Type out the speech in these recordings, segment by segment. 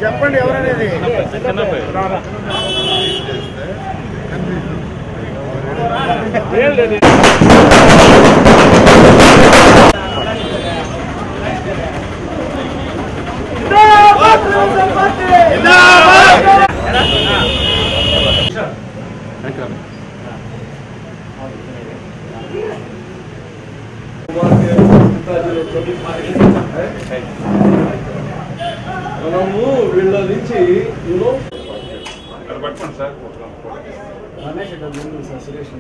చెప్పండి ఎవరనేది మనము వీళ్ళ నుంచి పట్టుకోండి సార్ సురేష్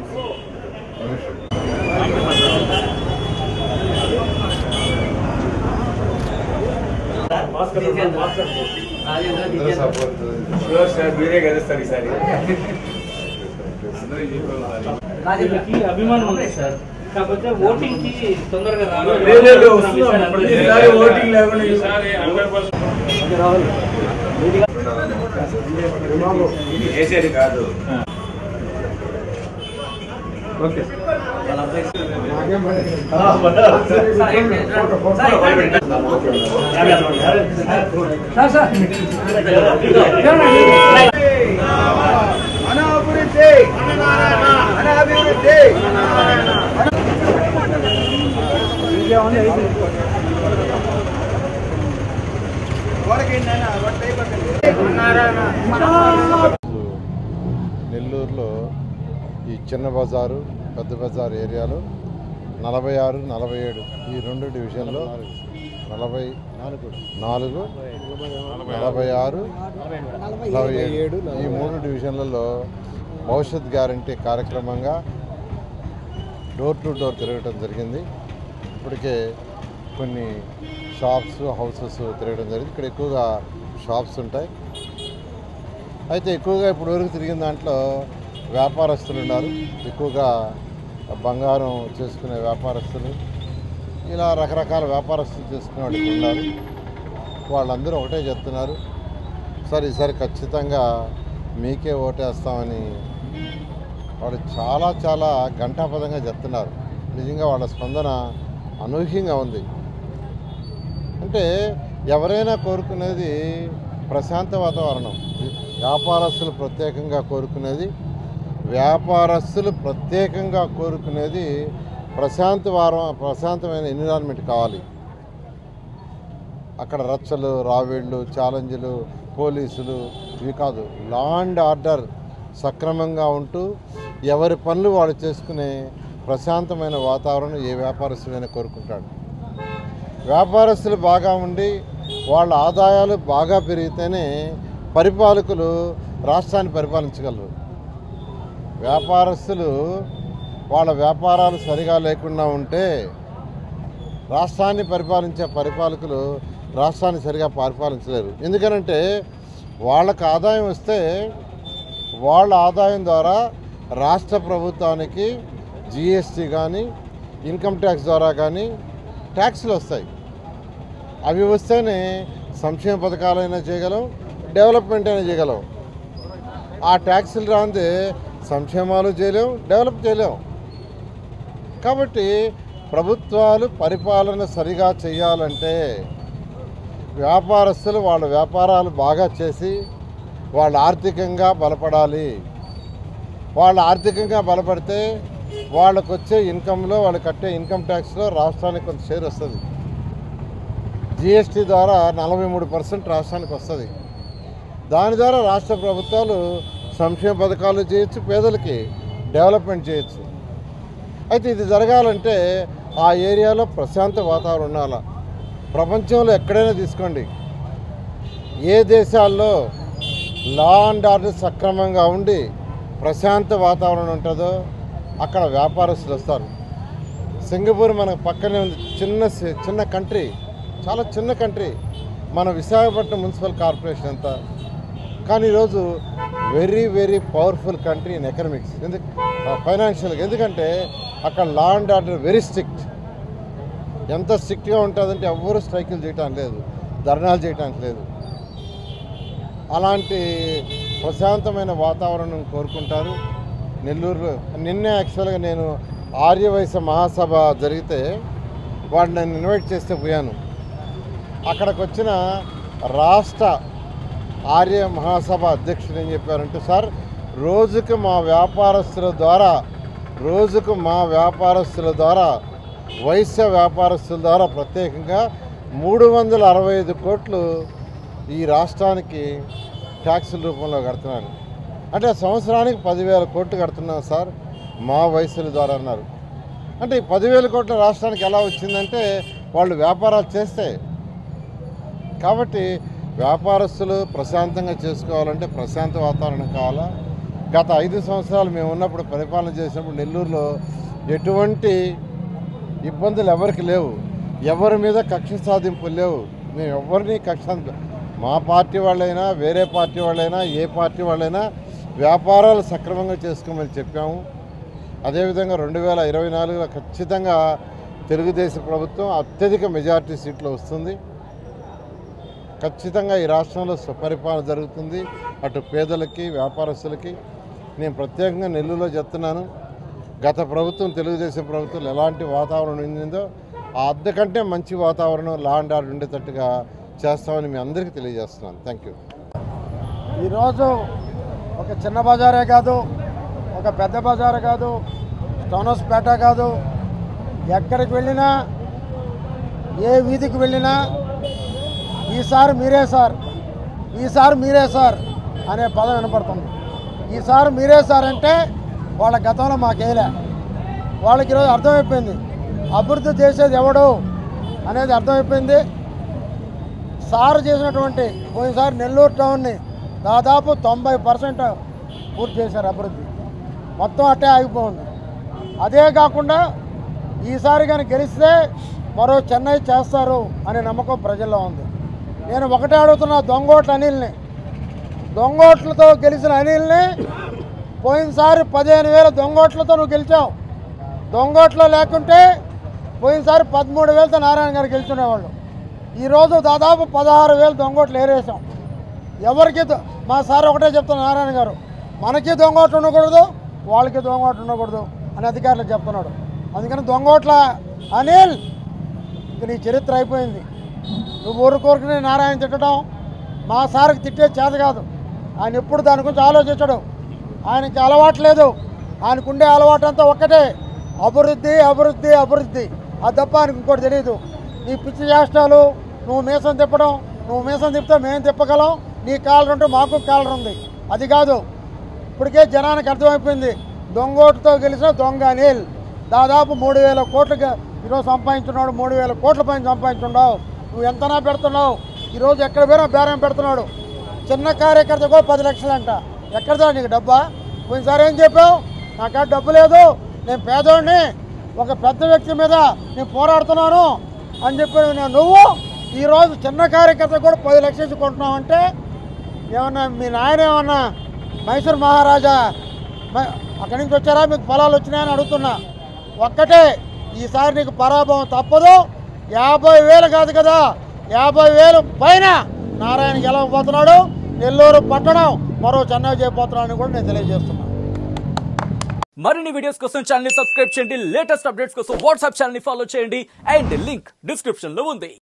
సార్ మీరే కదా సార్ ఈసారి అభిమానం ఉంది సార్ కాకపోతే ఓటింగ్ కి తొందరగా ఓటింగ్ లేకుండా చేసేది కాదు. ఓకే అనాభివృద్ధి అనాభివృద్ధి నెల్లూరులో ఈ చిన్న బజారు పెద్ద బజారు ఏరియాలో 46, 47 ఈ రెండు డివిజన్లో 44, 46, 47 ఈ మూడు డివిజన్లలో భవిష్యత్ గ్యారంటీ కార్యక్రమంగా డోర్ టు డోర్ తిరగడం జరిగింది. ఇప్పటికే కొన్ని షాప్స్ హౌసెస్ తిరగడం జరిగింది. ఇక్కడ ఎక్కువగా షాప్స్ ఉంటాయి. అయితే ఎక్కువగా ఇప్పుడు వరకు తిరిగిన దాంట్లో వ్యాపారస్తులు ఉన్నారు. ఎక్కువగా బంగారం చేసుకునే వ్యాపారస్తులు, ఇలా రకరకాల వ్యాపారస్తులు చేసుకునే వాళ్ళు ఉన్నారు. వాళ్ళందరూ ఒకటే చెప్తున్నారు, సార్ ఈసారి ఖచ్చితంగా మీకే ఓటేస్తామని వాళ్ళు చాలా చాలా ఘంటాపదంగా చెప్తున్నారు. నిజంగా వాళ్ళ స్పందన అనూహ్యంగా ఉంది. అంటే ఎవరైనా కోరుకునేది ప్రశాంత వాతావరణం. వ్యాపారస్తులు ప్రత్యేకంగా కోరుకునేది ప్రశాంతమైన ఎన్విరాన్మెంట్ కావాలి. అక్కడ రచ్చలు, రావేళ్ళు, ఛాలెంజ్లు, పోలీసులు ఇవి కాదు. లా అండ్ ఆర్డర్ సక్రమంగా ఉంటూ ఎవరి పనులు వాళ్ళు చేసుకునే ప్రశాంతమైన వాతావరణం ఏ వ్యాపారస్తుడైనా కోరుకుంటాడు. వ్యాపారస్తులు బాగా ఉండి వాళ్ళ ఆదాయాలు బాగా పెరిగితేనే పరిపాలకులు రాష్ట్రాన్ని పరిపాలించగలరు. వ్యాపారస్తులు వాళ్ళ వ్యాపారాలు సరిగా లేకుండా ఉంటే రాష్ట్రాన్ని పరిపాలించే పరిపాలకులు రాష్ట్రాన్ని సరిగా పరిపాలించలేరు. ఎందుకనంటే వాళ్ళకు ఆదాయం వస్తే వాళ్ళ ఆదాయం ద్వారా రాష్ట్ర ప్రభుత్వానికి జిఎస్టీ కానీ ఇన్కమ్ ట్యాక్స్ ద్వారా కానీ ట్యాక్స్లు వస్తాయి. అవి వస్తేనే సంక్షేమ పథకాలైనా చేయగలం, డెవలప్మెంట్ అయినా చేయగలం. ఆ ట్యాక్సులు రాందే సంక్షేమాలు చేయలేం, డెవలప్ చేయలేం. కాబట్టి ప్రభుత్వాలు పరిపాలన సరిగా చేయాలంటే వ్యాపారస్తులు వాళ్ళ వ్యాపారాలు బాగా చేసి వాళ్ళు ఆర్థికంగా బలపడాలి. వాళ్ళు ఆర్థికంగా బలపడితే వాళ్ళకు వచ్చే ఇన్కంలో, వాళ్ళు కట్టే ఇన్కమ్ ట్యాక్స్లో రాష్ట్రానికి కొంత షేర్ వస్తుంది. జిఎస్టీ ద్వారా 43% రాష్ట్రానికి వస్తుంది. దాని ద్వారా రాష్ట్ర ప్రభుత్వాలు సంక్షేమ పథకాలు చేయొచ్చు, పేదలకి డెవలప్మెంట్ చేయొచ్చు. అయితే ఇది జరగాలంటే ఆ ఏరియాలో ప్రశాంత వాతావరణం ఉండాలి. ప్రపంచంలో ఎక్కడైనా తీసుకోండి, ఏ దేశాల్లో లా అండ్ ఆర్డర్ సక్రమంగా ఉండి ప్రశాంత వాతావరణం ఉంటుందో అక్కడ వ్యాపారస్తులు వస్తారు. సింగపూర్ మనకు పక్కనే ఉంది. చిన్న కంట్రీ, చాలా చిన్న కంట్రీ. మన విశాఖపట్నం మున్సిపల్ కార్పొరేషన్ ఎంత, కానీ ఈరోజు very very powerful country in economics, ఫైనాన్షియల్గా. ఎందుకంటే అక్కడ law and order very strict. ఎంత స్ట్రిక్ట్గా ఉంటుందంటే ఎవ్వరూ స్ట్రైకులు చేయడానికి లేదు, ధర్నాలు చేయడానికి లేదు. అలాంటి ప్రశాంతమైన వాతావరణం కోరుకుంటారు నెల్లూరులో. నిన్నే యాక్చువల్గా నేను ఆర్యవైశ్య మహాసభ జరిగితే వాడిని నన్ను ఇన్వైట్ చేస్తే పోయాను. అక్కడికి వచ్చిన రాష్ట్ర ఆర్య మహాసభ అధ్యక్షుడు ఏం చెప్పారంటే, సార్ రోజుకు మా వ్యాపారస్తుల ద్వారా వైశ్య వ్యాపారస్తుల ద్వారా ప్రత్యేకంగా 365 కోట్లు ఈ రాష్ట్రానికి ట్యాక్సుల రూపంలో కడుతున్నాను. అంటే సంవత్సరానికి 10,000 కోట్లు కడుతున్నాను సార్ మా వైశ్యుల ద్వారా అన్నారు. అంటే ఈ 10,000 కోట్ల రాష్ట్రానికి ఎలా వచ్చిందంటే వాళ్ళు వ్యాపారాలు చేస్తే. కాబట్టి వ్యాపారస్తులు ప్రశాంతంగా చేసుకోవాలంటే ప్రశాంత వాతావరణం కావాలా. గత 5 సంవత్సరాలు మేము ఉన్నప్పుడు పరిపాలన చేసినప్పుడు నెల్లూరులో ఎటువంటి ఇబ్బందులు ఎవరికి లేవు, ఎవరి మీద కక్ష సాధింపులు లేవు. మేము ఎవరిని మా పార్టీ వాళ్ళైనా వేరే పార్టీ వాళ్ళైనా ఏ పార్టీ వాళ్ళైనా వ్యాపారాలు సక్రమంగా చేసుకోమని చెప్పాము. అదేవిధంగా 2024లో ఖచ్చితంగా తెలుగుదేశం ప్రభుత్వం అత్యధిక మెజారిటీ సీట్లు వస్తుంది. ఖచ్చితంగా ఈ రాష్ట్రంలో సుపరిపాలన జరుగుతుంది. అటు పేదలకి వ్యాపారస్తులకి. నేను ప్రత్యేకంగా నెల్లూరులో చెప్తున్నాను, గత ప్రభుత్వం తెలుగుదేశం ప్రభుత్వం ఎలాంటి వాతావరణం ఉండిందో అంతకంటే మంచి వాతావరణం లా అండ్ ఆర్డర్ ఉండేటట్టుగా చేస్తామని మీ అందరికీ తెలియజేస్తున్నాను. Thank you. ఈరోజు ఒక చిన్న బజారే కాదు, ఒక పెద్ద బజారు కాదు, స్టోనస్పేట కాదు, ఎక్కడికి వెళ్ళినా ఏ వీధికి వెళ్ళినా ఈసారి మీరే సార్ అనే పదం వినపడుతుంది. ఈసారి మీరే సార్ అంటే వాళ్ళ గతంలో మాకేలే, వాళ్ళకి ఈరోజు అర్థమైపోయింది అభివృద్ధి చేసేది ఎవడు అనేది అర్థమైపోయింది. సార్ చేసినటువంటి పోయినసారి నెల్లూరు టౌన్ని దాదాపు 90% పూర్తి చేశారు అభివృద్ధి. మొత్తం అట్టే ఆగిపోయింది. అదే కాకుండా ఈసారి కానీ గెలిస్తే మరో చెన్నై చేస్తారు అనే నమ్మకం ప్రజల్లో ఉంది. నేను ఒకటే అడుగుతున్నా, దొంగోట్లతో గెలిచిన అనిల్ని పోయినసారి 15,000 దొంగోట్లతో నువ్వు గెలిచావు. దొంగోట్లో లేకుంటే పోయినసారి 13,000తో నారాయణ గారు గెలిచుండేవాళ్ళు. ఈరోజు దాదాపు 16,000 దొంగోట్లు ఏరేసాం. ఎవరికి మా సార్ ఒకటే చెప్తున్నారు, నారాయణ గారు మనకి దొంగోట్లు ఉండకూడదు, వాళ్ళకి దొంగోట్లు ఉండకూడదు అని అధికారులకు చెప్తున్నాడు. అందుకని దొంగోట్ల అనిల్ ఇంక నీ చరిత్ర అయిపోయింది. నువ్వు ఊరుకోరుకుని నారాయణ తిట్టడం మా సార్కి తిట్టే చేత కాదు. ఆయన ఎప్పుడు దాని గురించి ఆలోచించడు. ఆయనకి అలవాటు లేదు. ఆయనకుండే అలవాటు అంతా ఒక్కటే, అభివృద్ధి అభివృద్ధి అభివృద్ధి. అది తప్ప ఆయనకు ఇంకోటి తెలియదు. నీ పిచ్చి చేష్టాలు, నువ్వు మీసం తిప్పడం, నువ్వు మీసం తిప్పితే మేము తిప్పగలం, నీ కాలర్ ఉంటే మాకు కాలర్ ఉంది, అది కాదు. ఇప్పటికే జనానికి అర్థమైపోయింది, దొంగోటుతో గెలిచిన దొంగ అనిల్ దాదాపు 3,000 కోట్లుగా ఈరోజు సంపాదించున్నాడు. 3,000 కోట్ల పైన సంపాదించున్నావు. నువ్వు ఎంతనా పెడుతున్నావు. ఈరోజు ఎక్కడ పోయినా బేరం పెడుతున్నాడు. చిన్న కార్యకర్త కూడా 10 లక్షలు అంట. ఎక్కడదా నీకు డబ్బా? పోయినసారి ఏం చెప్పావు? నాకాడ డబ్బు లేదు, నేను పేదోడిని, ఒక పెద్ద వ్యక్తి మీద నేను పోరాడుతున్నాను అని చెప్పి నువ్వు ఈరోజు చిన్న కార్యకర్త కూడా 10 లక్షలు ఇచ్చి కొంటున్నావు అంటే ఏమన్నా మీ నాయన ఏమన్నా మైసూర్ మహారాజా అక్కడి నుంచి వచ్చారా, మీకు పొలాలు వచ్చినాయని అడుగుతున్నా. ఒక్కటే, ఈసారి నీకు పరాభవం తప్పదు. 50,000 కాదు కదా, 50,000 పైన నారాయణ గెలవబోతున్నాడు. నెల్లూరు పట్టణం మరో చెన్నై చేయబోతున్నాడని కూడా నేను తెలియజేస్తున్నాను. మరిన్ని వీడియోస్ కోసం ఛానల్ ని సబ్స్క్రైబ్ చేయండి. లేటెస్ట్ అప్డేట్స్ కోసం వాట్సాప్ ఛానల్ ని ఫాలో చేయండి. అండ్ లింక్ డిస్క్రిప్షన్ లో ఉంది.